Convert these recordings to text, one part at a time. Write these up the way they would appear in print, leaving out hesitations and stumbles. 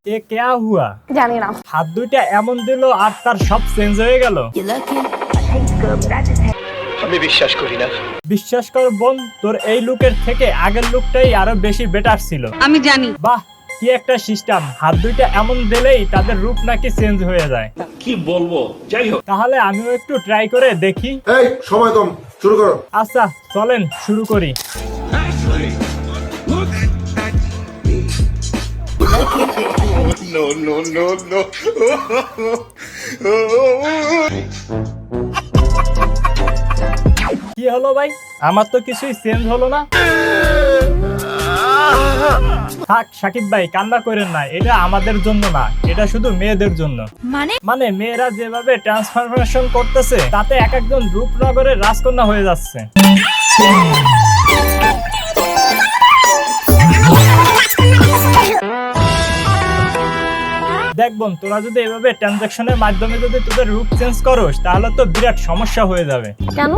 এ কেয়া হুয়া? জানি না। হাত দুইটা এমন দিল আর তার সব চেঞ্জ হয়ে গেল। আমি বিশ্বাস করি না। বিশ্বাস কর বোন, তোর এই লুকের থেকে আগের লুকটাই আরো বেশি বেটার ছিল। আমি জানি। বাহ, কি একটা সিস্টেম! হাত দুইটা এমন দিলেই তাদের রূপ নাকি চেঞ্জ হয়ে যায়। কি বলবো, যাই হোক। তাহলে আমিও একটু ট্রাই করে দেখি। এই সময় কম, শুরু করো। আচ্ছা চলেন শুরু করি। কি হলো ভাই? আমার তো কিছুই চেঞ্জ হলো না। থাক সাকিব ভাই, কান্না করেন না, এটা আমাদের জন্য না, এটা শুধু মেয়েদের জন্য। মানে মেয়েরা যেভাবে ট্রান্সফরমেশন করতেছে তাতে এক একজন রূপনগরের রাজকন্যা হয়ে যাচ্ছে। দেখ বোন, তোরা যদি এভাবে ট্রানজাকশনের মাধ্যমে যদি তোদের রূপ চেঞ্জ করোস তাহলে তো বিরাট সমস্যা হয়ে যাবে। কেন?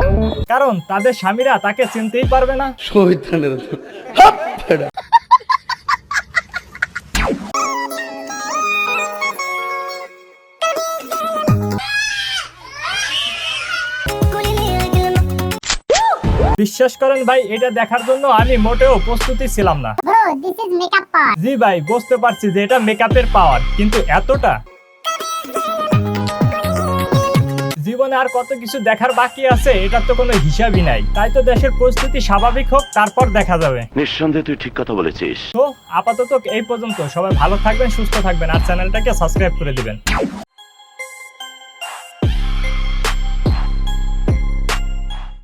কারণ তাদের স্বামীরা তাকে চিনতেই পারবে না। বিশ্বাস করেন ভাই, এটা দেখার জন্য আমি মোটেও প্রস্তুতি ছিলাম না। Bro, this is makeup power. জি ভাই, বুঝতে পারছি যে এটা মেকআপের পাওয়ার, কিন্তু এতটা? জীবনে আর কত কিছু দেখার বাকি আছে, এটার তো কোনো হিসাবই নাই। তাই তো দেশের পরিস্থিতি স্বাভাবিক হোক, তারপর দেখা যাবে। নিঃসন্দেহে তুই ঠিক কথা বলেছিস। তো আপাতত এই পর্যন্ত। সবাই ভালো থাকবেন, সুস্থ থাকবেন, আর চ্যানেলটাকে সাবস্ক্রাইব করে দিবেন।